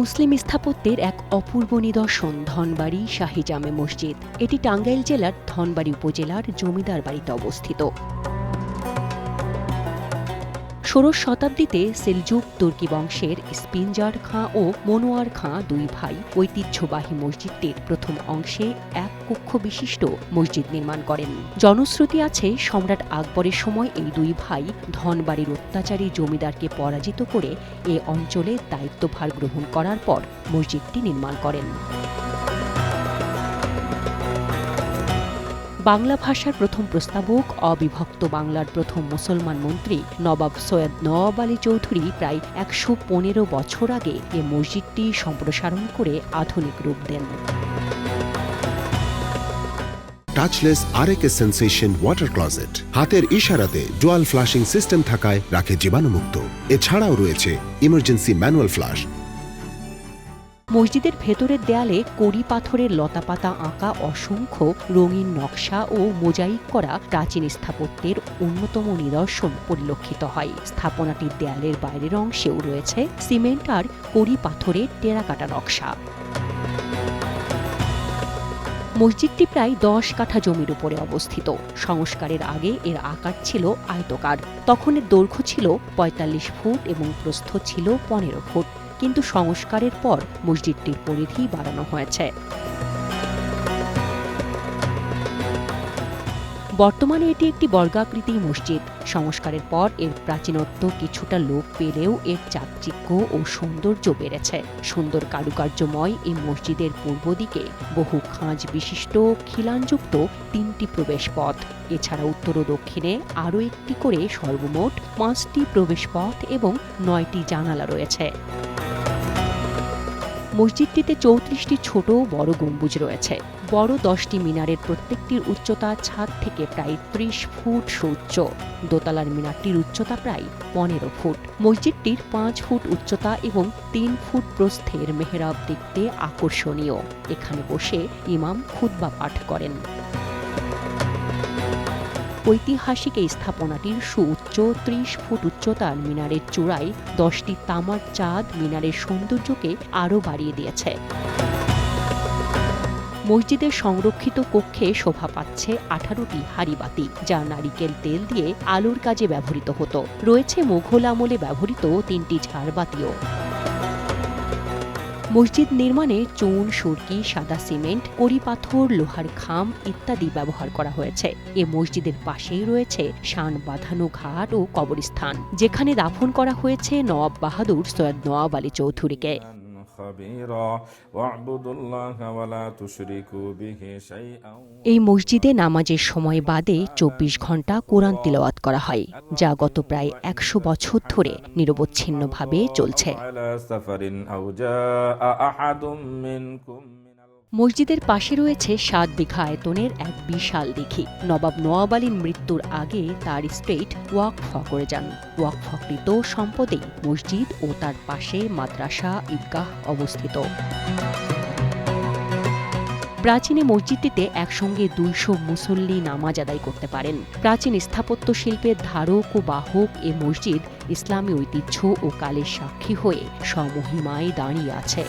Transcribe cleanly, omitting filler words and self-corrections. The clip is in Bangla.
মুসলিম স্থাপত্যের এক অপূর্ব নিদর্শন ধনবাড়ি শাহী জামে মসজিদ। এটি টাঙ্গাইল জেলার ধনবাড়ি উপজেলার জমিদার বাড়িতে অবস্থিত। ষোড়শ শতাব্দীতে সেলজুক তুর্কি বংশের স্পিনজার খাঁ ও মনোয়ার খাঁ দুই ভাই ঐতিহ্যবাহী মসজিদটির প্রথম অংশে এক কক্ষ বিশিষ্ট মসজিদ নির্মাণ করেন। জনশ্রুতি আছে, সম্রাট আকবরের সময় এই দুই ভাই ধনবাড়ির অত্যাচারী জমিদারকে পরাজিত করে এ অঞ্চলে দায়িত্বভার গ্রহণ করার পর মসজিদটি নির্মাণ করেন। বাংলা ভাষার প্রথম প্রস্তাবক, অবিভক্ত বাংলার প্রথম মুসলমান মন্ত্রী নবাব সৈয়দ নওয়াব আলী চৌধুরী প্রায় ১১৫ বছর আগে এ মসজিদটি সম্প্রসারণ করে আধুনিক রূপ দেন। টাচলেস আরএকে সেন্সেশন ওয়াটার ক্লোজেট হাতের ইশারাতে ডুয়াল ফ্লাশিং সিস্টেম থাকায় রাখে জীবাণুমুক্ত। এছাড়াও রয়েছে ইমার্জেন্সি ম্যানুয়াল ফ্লাশ। মসজিদের ভেতরের দেয়ালে কড়ি পাথরের লতাপাতা আঁকা অসংখ্য রঙিন নকশা ও মোজাইক করা প্রাচীন স্থাপত্যের অন্যতম নিদর্শন পরিলক্ষিত হয়। স্থাপনাটির দেয়ালের বাইরের অংশেও রয়েছে সিমেন্ট আর কড়ি পাথরের টেরাকাটা নকশা। মসজিদটি প্রায় ১০ কাঠা জমির উপরে অবস্থিত। সংস্কারের আগে এর আকার ছিল আয়তকার। তখন এর দৈর্ঘ্য ছিল ৪৫ ফুট এবং প্রস্থ ছিল ১৫ ফুট। কিন্তু সংস্কারের পর মসজিদটির পরিধি বাড়ানো হয়েছে। বর্তমানে এটি একটি বর্গাকৃতি মসজিদ। সংস্কারের পর এর প্রাচীনত্ব কিছুটা লোপ পেলেও এর চাকচিক্য ও সৌন্দর্য বেড়েছে। সুন্দর কারুকার্যময় এই মসজিদের পূর্ব দিকে বহু খাঁজ বিশিষ্ট খিলানযুক্ত ৩টি প্রবেশ পথ। এছাড়া উত্তর ও দক্ষিণে আরও একটি করে সর্বমোট ৫টি প্রবেশ পথ এবং ৯টি জানালা রয়েছে। মসজিদটিতে ৩৪টি ছোট বড় গম্বুজ রয়েছে। বড় ১০টি মিনারের প্রত্যেকটির উচ্চতা ছাদ থেকে প্রায় ৩০ ফুট সুউচ্চ। দোতলার মিনারটির উচ্চতা প্রায় ১৫ ফুট। মসজিদটির ৫ ফুট উচ্চতা এবং ৩ ফুট প্রস্থের মেহরাব দেখতে আকর্ষণীয়। এখানে বসে ইমাম খুতবা পাঠ করেন। ঐতিহাসিক এই স্থাপনাটির সুউচ্চ ৩০ ফুট উচ্চতার মিনারের চূড়ায় ১০টি তামার চাঁদ মিনারের সৌন্দর্যকে আরও বাড়িয়ে দিয়েছে। মসজিদের সংরক্ষিত কক্ষে শোভা পাচ্ছে ১৮টি হাঁড়িবাতি, যা নারিকেল তেল দিয়ে আলোর কাজে ব্যবহৃত হতো। রয়েছে মুঘল আমলে ব্যবহৃত ৩টি ঝাড়বাতিও। মসজিদ নির্মাণে চুন, সুরকি, সাদা সিমেন্ট, কড়ি পাথর, লোহার খাম ইত্যাদি ব্যবহার করা হয়েছে। এ মসজিদের পাশেই রয়েছে শান বাঁধানো ঘাট ও কবরস্থান, যেখানে দাফন করা হয়েছে নওয়াব বাহাদুর সৈয়দ নওয়াব আলী চৌধুরীকে। এই মসজিদে নামাজের সময় বাদে ২৪ ঘণ্টা কোরআন তিলাওয়াত করা হয়, যা গত প্রায় ১০০ বছর ধরে নিরবচ্ছিন্নভাবে চলছে। মসজিদের পাশে রয়েছে ৭ বিঘা আয়তনের এক বিশাল দিঘি। নবাব নওয়াব আলীর মৃত্যুর আগে তার স্টেট ওয়াকফ করে যান। ওয়াকফকৃত সম্পদেই মসজিদ ও তার পাশে মাদ্রাসা, ঈদগাহ অবস্থিত। প্রাচীন মসজিদটিতে একসঙ্গে ২০০ মুসল্লি নামাজ আদায় করতে পারেন। প্রাচীন স্থাপত্য শিল্পের ধারক ও বাহক এ মসজিদ ইসলামী ঐতিহ্য ও কালের সাক্ষী হয়ে স্বমহিমায় দাঁড়িয়ে আছে।